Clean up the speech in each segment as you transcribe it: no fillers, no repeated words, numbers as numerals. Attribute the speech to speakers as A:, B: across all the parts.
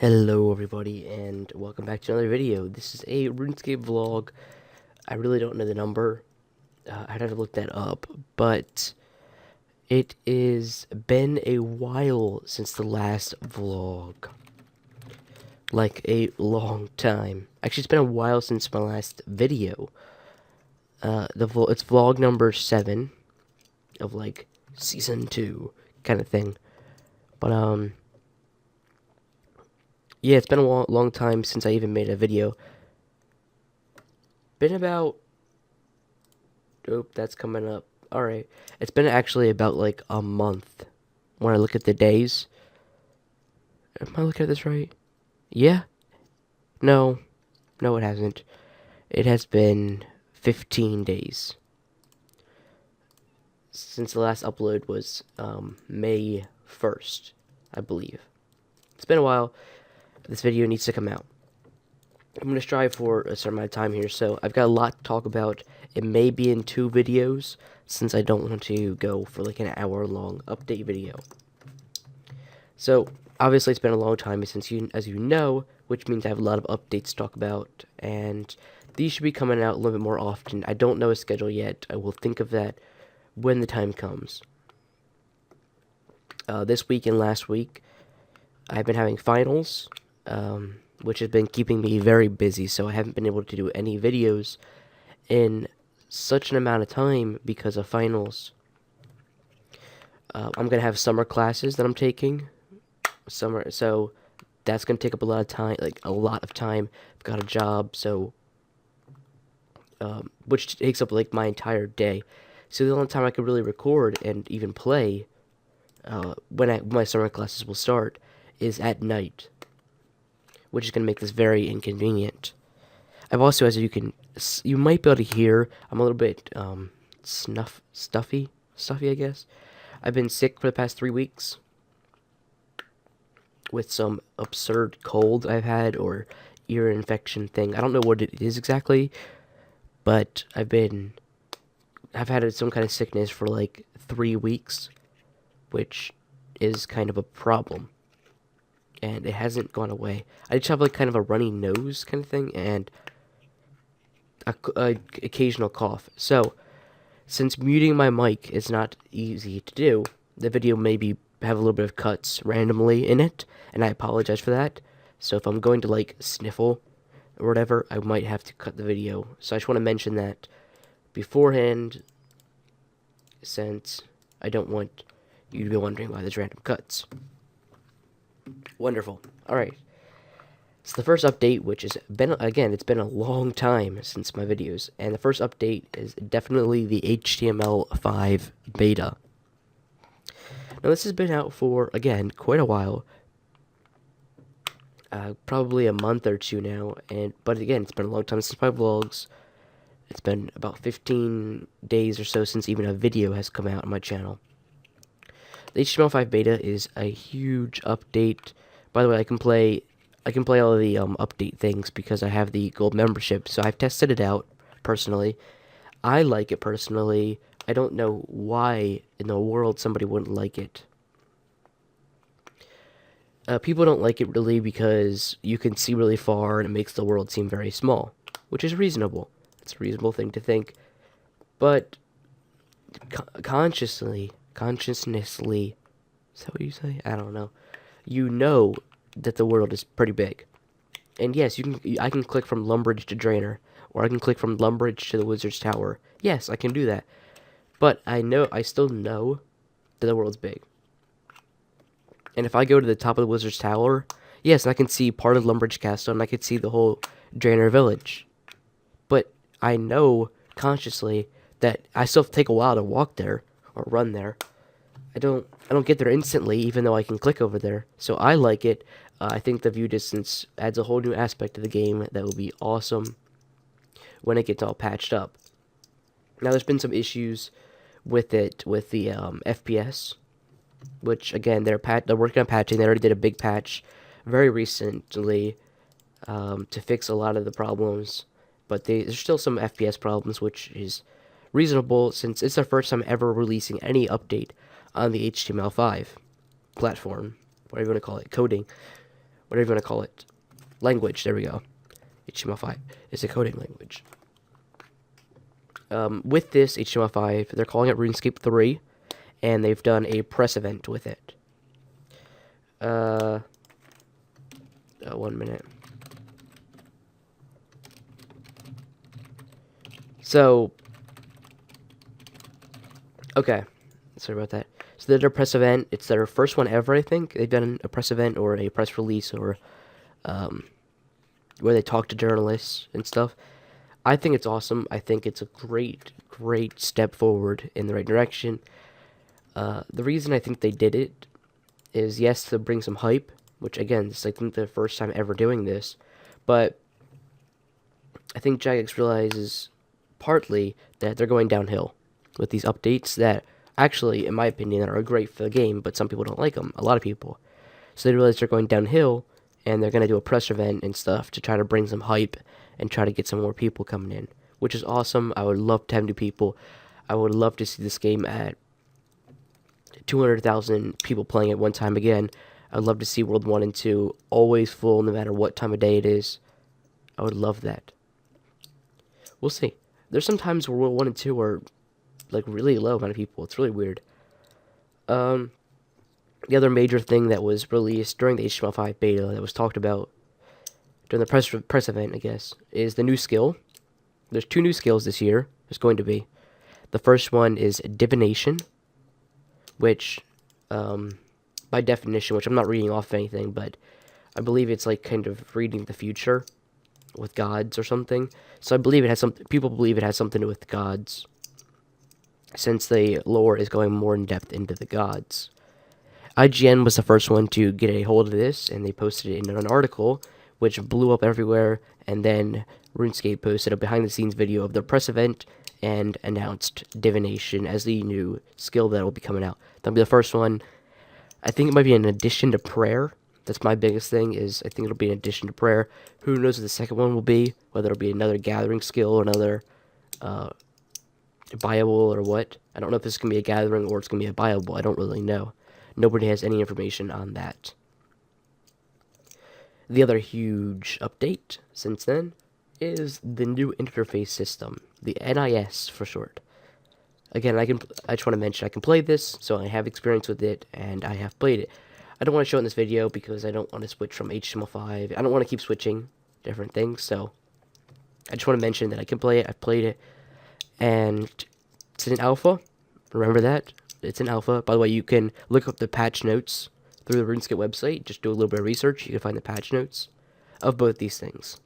A: Hello everybody and welcome back to another video. This is a RuneScape vlog. I really don't know the number. I'd have to look that up, but it is been a while since the last vlog. Like a long time. Actually, it's been a while since my last video. It's vlog number 7 of like season 2 kind of thing. But yeah, it's been a long time since I even made a video. Been about... Oh, that's coming up. Alright. It's been actually about like a month when I look at the days. Am I looking at this right? Yeah? No. No, it hasn't. It has been 15 days. Since the last upload was May 1st, I believe. It's been a while. This video needs to come out. I'm going to strive for a certain amount of time here, so I've got a lot to talk about. It may be in 2 videos, since I don't want to go for like an hour-long update video. So, obviously it's been a long time since as you know, which means I have a lot of updates to talk about, and these should be coming out a little bit more often. I don't know a schedule yet. I will think of that when the time comes. This week and last week, I've been having finals, which has been keeping me very busy, so I haven't been able to do any videos in such an amount of time because of finals. I'm going to have summer classes that I'm taking, so that's going to take up a lot of time, I've got a job, so, which takes up, like, my entire day. So the only time I can really record and even play, when my summer classes will start, is at night, which is going to make this very inconvenient. I've also, as you might be able to hear, I'm a little bit, stuffy, I guess. I've been sick for the past 3 weeks with some absurd cold I've had, or ear infection thing. I don't know what it is exactly, but I've had some kind of sickness for like 3 weeks, which is kind of a problem. And it hasn't gone away. I just have like kind of a runny nose kind of thing, and a occasional cough. So, since muting my mic is not easy to do, the video maybe have a little bit of cuts randomly in it, and I apologize for that. So if I'm going to like sniffle or whatever, I might have to cut the video. So I just want to mention that beforehand, since I don't want you to be wondering why there's random cuts. Wonderful. Alright. So the first update, which has been, again, it's been a long time since my videos, and the first update is definitely the HTML5 beta. Now this has been out for, again, quite a while. Probably a month or 2 now, but again, it's been a long time since my vlogs. It's been about 15 days or so since even a video has come out on my channel. The HTML5 beta is a huge update. By the way, I can play all of the update things because I have the gold membership, so I've tested it out personally. I like it personally. I don't know why in the world somebody wouldn't like it. People don't like it really because you can see really far and it makes the world seem very small, which is reasonable. It's a reasonable thing to think. But consciously, is that what you say? I don't know. You know that the world is pretty big. And yes, I can click from Lumbridge to Drainer, or I can click from Lumbridge to the Wizard's Tower. Yes, I can do that. But I still know that the world's big. And if I go to the top of the Wizard's Tower, yes, I can see part of Lumbridge Castle, and I can see the whole Drainer Village. But I know consciously that I still have to take a while to walk there or run there. I don't get there instantly, even though I can click over there. So I like it. I think the view distance adds a whole new aspect to the game that will be awesome when it gets all patched up. Now, there's been some issues with it, with the FPS, which, again, they're working on patching. They already did a big patch very recently to fix a lot of the problems. But there's still some FPS problems, which is reasonable since it's their first time ever releasing any update on the HTML5 platform, whatever you want to call it, coding, whatever you want to call it. Language, there we go. HTML5 is a coding language. With this HTML5, they're calling it RuneScape 3, and they've done a press event with it. 1 minute. So, okay, sorry about that. So they did a press event. It's their first one ever, I think. They've done a press event or a press release or where they talk to journalists and stuff. I think it's awesome. I think it's a great step forward in the right direction. The reason I think they did it is, yes, to bring some hype, which, again, this is, I think, the first time ever doing this. But I think Jagex realizes partly that they're going downhill with these updates that actually, in my opinion, are great for the game, but some people don't like them. A lot of people. So they realize they're going downhill, and they're going to do a press event and stuff to try to bring some hype and try to get some more people coming in, which is awesome. I would love to have new people. I would love to see this game at 200,000 people playing at one time again. I would love to see World 1 and 2 always full no matter what time of day it is. I would love that. We'll see. There's some times where World 1 and 2 are like really low amount of people. It's really weird. The other major thing that was released during the HTML5 beta that was talked about during the press event, I guess, is the new skill. There's 2 new skills this year. There's going to be. The first one is divination, which, by definition, which I'm not reading off anything, but I believe it's like kind of reading the future with gods or something. So I believe it has something. People believe it has something to do with gods, since the lore is going more in depth into the gods. IGN was the first one to get a hold of this, and they posted it in an article, which blew up everywhere, and then RuneScape posted a behind-the-scenes video of their press event and announced divination as the new skill that will be coming out. That'll be the first one. I think it might be an addition to prayer. That's my biggest thing, is I think it'll be an addition to prayer. Who knows what the second one will be, whether it'll be another gathering skill or another buyable or what. I don't know if this is going to be a gathering or it's going to be a buyable. I don't really know. Nobody has any information on that. The other huge update since then is the new interface system, the NIS for short. Again, I just want to mention I can play this, so I have experience with it, and I have played it. I don't want to show it in this video because I don't want to switch from HTML5. I don't want to keep switching different things, so I just want to mention that I can play it. I've played it, and it's an alpha. Remember that? It's an alpha. By the way, you can look up the patch notes through the RuneScape website. Just do a little bit of research. You can find the patch notes of both these things.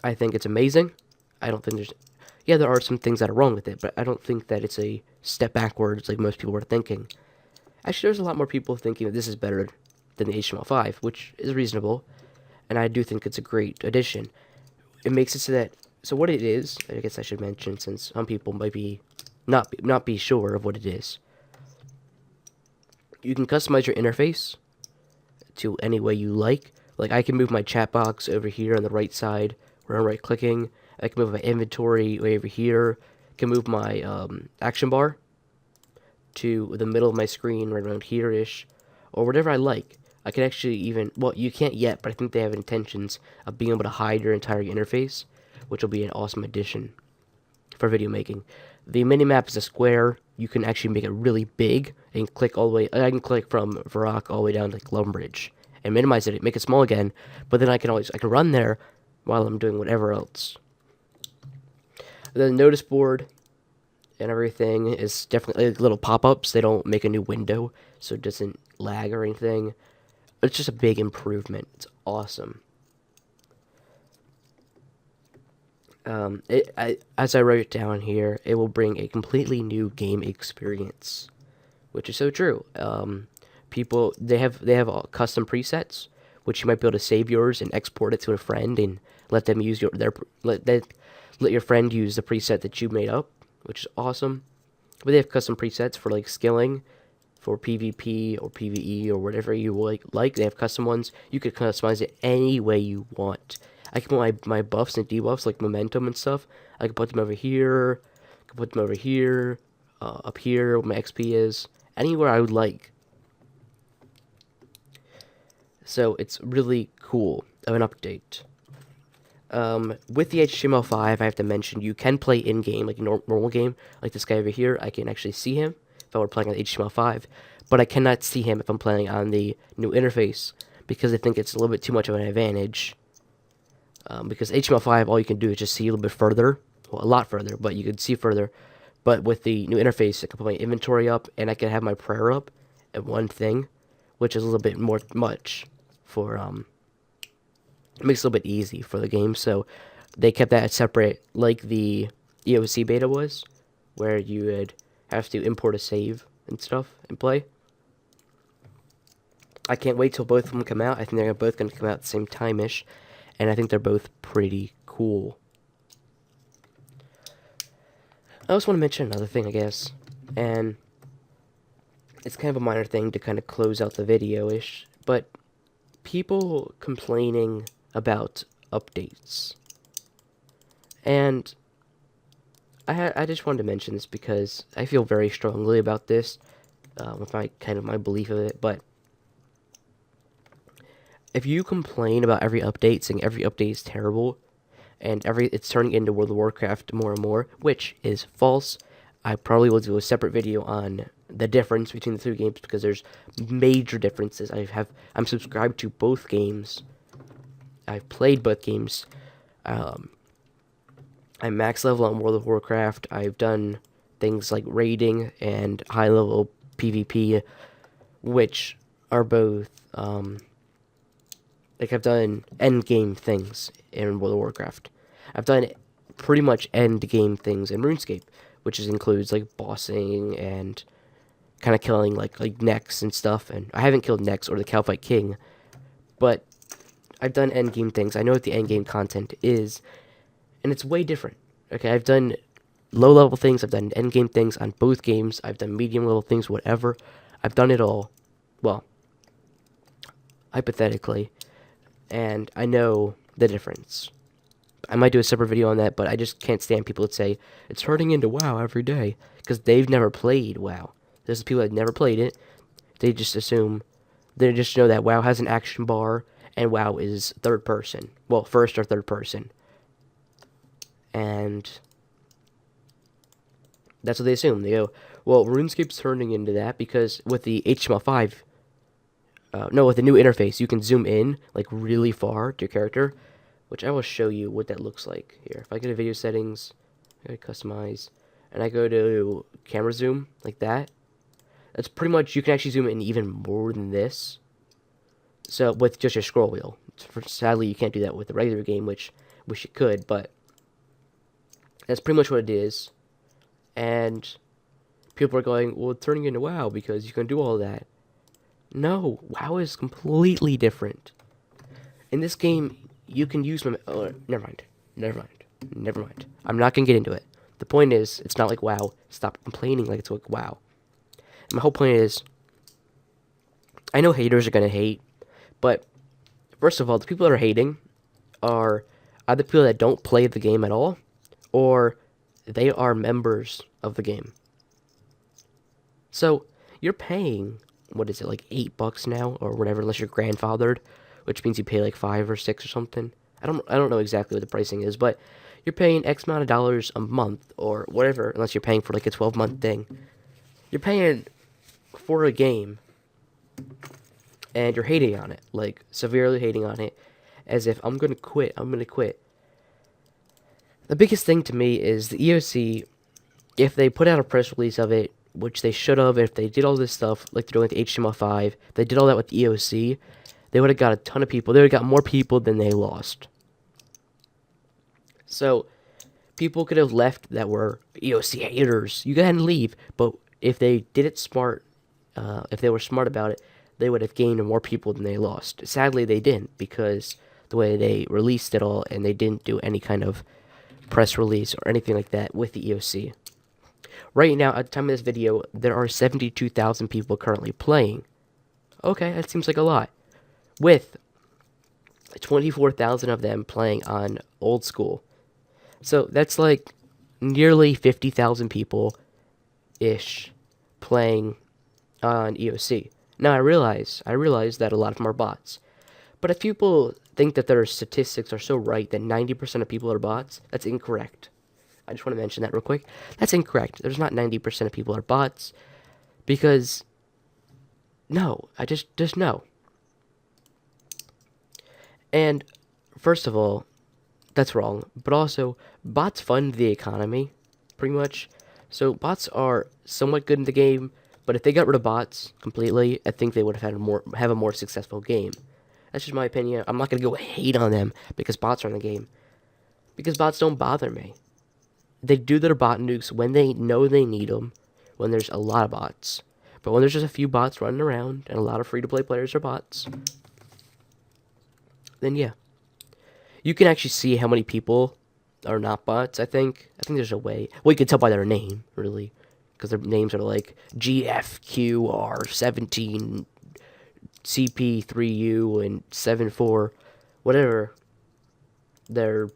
A: I think it's amazing. I don't think there's... Yeah, there are some things that are wrong with it, but I don't think that it's a step backwards like most people were thinking. Actually, there's a lot more people thinking that this is better than the HTML5, which is reasonable, and I do think it's a great addition. It makes it so that... So what it is, I guess I should mention, since some people might be not be sure of what it is. You can customize your interface to any way you like. Like, I can move my chat box over here on the right side where I'm right-clicking. I can move my inventory way over here. I can move my action bar to the middle of my screen, right around here-ish, or whatever I like. I can actually even... Well, you can't yet, but I think they have intentions of being able to hide your entire interface, which will be an awesome addition for video making. The minimap is a square. You can actually make it really big and click all the way. I can click from Varrock all the way down to like Lumbridge and minimize it, make it small again. But then I can run there while I'm doing whatever else. The notice board and everything is definitely like little pop-ups. They don't make a new window, so it doesn't lag or anything. It's just a big improvement. It's awesome. As I wrote it down here, it will bring a completely new game experience, which is so true. People they have custom presets, which you might be able to save yours and export it to a friend and let them use let your friend use the preset that you made up, which is awesome. But they have custom presets for like skilling, for PvP or PvE or whatever you like. They have custom ones. You can customize it any way you want. I can put my buffs and debuffs, like momentum and stuff. I can put them over here. I can put them over here. Up here, where my XP is. Anywhere I would like. So it's really cool of an update. With the HTML5, I have to mention you can play in-game, like a normal game, like this guy over here. I can actually see him if I were playing on HTML5, but I cannot see him if I'm playing on the new interface because I think it's a little bit too much of an advantage. Because HTML5, all you can do is just see a little bit further, well, a lot further, but you can see further. But with the new interface, I can put my inventory up, and I can have my prayer up at one thing, which is a little bit more much for it makes it a little bit easy for the game. So they kept that separate, like the EOC beta was, where you would have to import a save and stuff and play. I can't wait till both of them come out. I think they're both going to come out at the same time-ish, and I think they're both pretty cool. I also want to mention another thing, I guess, and it's kind of a minor thing to kind of close out the video-ish, but people complaining about updates. And I just wanted to mention this because I feel very strongly about this, with my belief of it, but if you complain about every update, saying every update is terrible, and it's turning into World of Warcraft more and more, which is false. I probably will do a separate video on the difference between the two games because there's major differences. I'm subscribed to both games. I've played both games. I'm max level on World of Warcraft. I've done things like raiding and high level PvP, which are both like I've done end game things in World of Warcraft. I've done pretty much end game things in RuneScape, which includes like bossing and kind of killing like Nex and stuff. And I haven't killed Nex or the Calphite King, but I've done end game things. I know what the end game content is, and it's way different. Okay, I've done low level things. I've done end game things on both games. I've done medium level things, whatever. I've done it all. Well, hypothetically. And I know the difference. I might do a separate video on that, but I just can't stand people that say it's turning into WoW every day because they've never played WoW. There's people that never played it. They just assume, they just know that WoW has an action bar and WoW is third person. Well, first or third person. And that's what they assume. They go, well, RuneScape's turning into that because with the HTML5, with the new interface, you can zoom in like really far to your character, which I will show you what that looks like here. If I go to video settings, I go to customize, and I go to camera zoom like that, that's pretty much, you can actually zoom in even more than this. So with just your scroll wheel. Sadly, you can't do that with the regular game, which wish you could, but that's pretty much what it is. And people are going, well, it's turning into WoW because you can do all that. No, WoW is completely different. In this game, you can use my... Oh, never mind. I'm not going to get into it. The point is, it's not like WoW. Stop complaining like it's like WoW. And my whole point is, I know haters are going to hate, but first of all, the people that are hating are either people that don't play the game at all, or they are members of the game. So, you're paying... what is it, like $8 now or whatever, unless you're grandfathered, which means you pay like $5 or $6 or something. I don't know exactly what the pricing is, but you're paying X amount of dollars a month or whatever, unless you're paying for like a 12-month thing. You're paying for a game and you're hating on it, like severely hating on it, as if I'm gonna quit. The biggest thing to me is the EOC, if they put out a press release of it, which they should have, if they did all this stuff like they're doing with the HTML5, they did all that with the EOC, they would have got a ton of people. They would have got more people than they lost. So, people could have left that were EOC haters. You go ahead and leave, but if they did it smart, if they were smart about it, they would have gained more people than they lost. Sadly, they didn't, because the way they released it all, and they didn't do any kind of press release or anything like that with the EOC. Right now, at the time of this video, there are 72,000 people currently playing. Okay, that seems like a lot. With 24,000 of them playing on old school. So that's like nearly 50,000 people-ish playing on EOC. Now I realize that a lot of them are bots. But if people think that their statistics are so right that 90% of people are bots, that's incorrect. I just want to mention that real quick. That's incorrect. There's not 90% of people are bots, because no, I just no. And first of all, that's wrong. But also, bots fund the economy, pretty much. So bots are somewhat good in the game, but if they got rid of bots completely, I think they would have a more successful game. That's just my opinion. I'm not gonna go hate on them because bots are in the game, because bots don't bother me. They do their bot nukes when they know they need them, when there's a lot of bots. But when there's just a few bots running around and a lot of free-to-play players are bots, then yeah. You can actually see how many people are not bots, I think. I think there's a way. Well, you can tell by their name, really. Because their names are like GFQR17, CP3U, and 74. Whatever their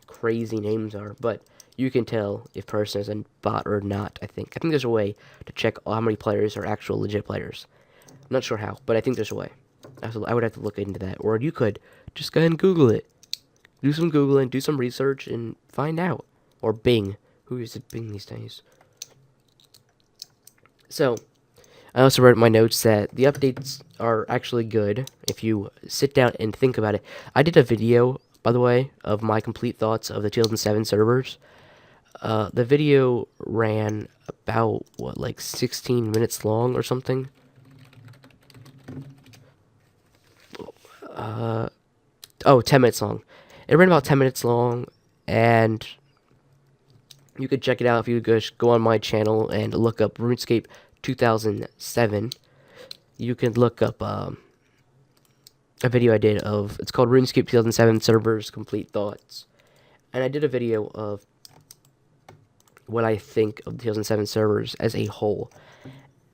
A: crazy names are. But you can tell if a person is a bot or not, I think. I think there's a way to check how many players are actual legit players. I'm not sure how, but I think there's a way. I would have to look into that. Or you could just go ahead and Google it. Do some Googling, do some research, and find out. Or Bing. Who uses Bing these days? So, I also wrote in my notes that the updates are actually good if you sit down and think about it. I did a video, by the way, of my complete thoughts of the 2007 servers. The video ran about, what, like 16 minutes long or something? Oh, 10 minutes long. It ran about 10 minutes long, and you could check it out if you just go on my channel and look up RuneScape 2007. You can look up a video I did of, it's called RuneScape 2007 Servers Complete Thoughts. And I did a video of what I think of the 2007 servers as a whole,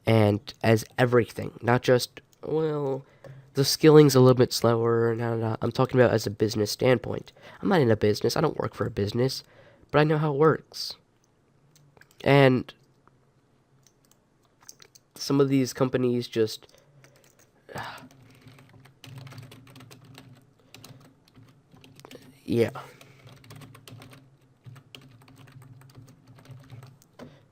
A: and as everything, not just, well, the skilling's a little bit slower. No. I'm talking about as a business standpoint. I'm not in a business. I don't work for a business, but I know how it works. And some of these companies just yeah.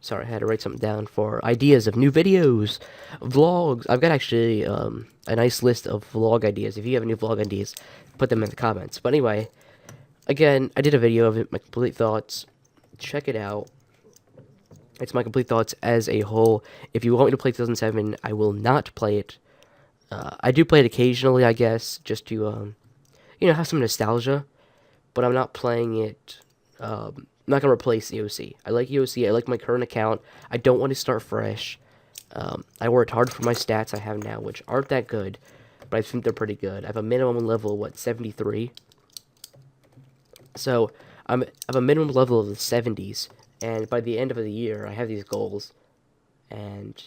A: Sorry, I had to write something down for ideas of new videos, vlogs. I've got actually a nice list of vlog ideas. If you have any vlog ideas, put them in the comments. But anyway, again, I did a video of it, my complete thoughts. Check it out. It's my complete thoughts as a whole. If you want me to play 2007, I will not play it. I do play it occasionally, I guess, just to, have some nostalgia. But I'm not playing it. I'm not going to replace EOC. I like EOC. I like my current account. I don't want to start fresh. I worked hard for my stats I have now, which aren't that good, but I think they're pretty good. I have a minimum level, 73? So, I have a minimum level of the 70s, and by the end of the year, I have these goals, and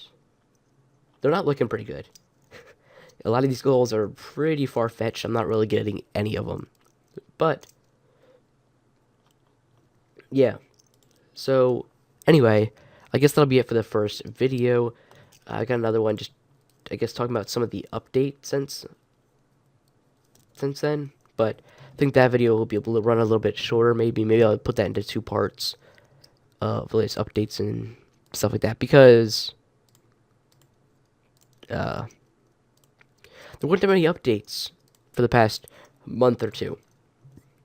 A: they're not looking pretty good. A lot of these goals are pretty far-fetched. I'm not really getting any of them. But yeah. So, anyway, I guess that'll be it for the first video. I got another one, just, I guess, talking about some of the updates since then. But I think that video will be able to run a little bit shorter, maybe. Maybe I'll put that into 2 parts of latest updates and stuff like that. Because there weren't that many updates for the past month or two.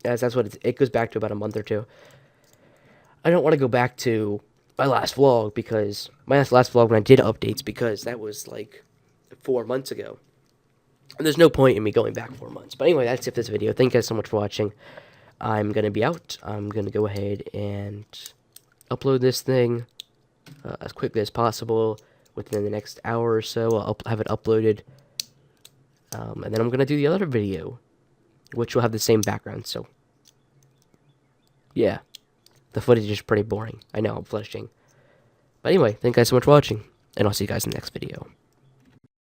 A: As that's what it goes back to, about a month or two. I don't want to go back to my last vlog, because my last vlog when I did updates, because that was like 4 months ago. And there's no point in me going back 4 months. But anyway, that's it for this video. Thank you guys so much for watching. I'm going to be out. I'm going to go ahead and upload this thing as quickly as possible. Within the next hour or so, I'll have it uploaded. And then I'm going to do the other video, which will have the same background. So, yeah. The footage is pretty boring. I know, I'm fleshing. But anyway, thank you guys so much for watching, and I'll see you guys in the next video.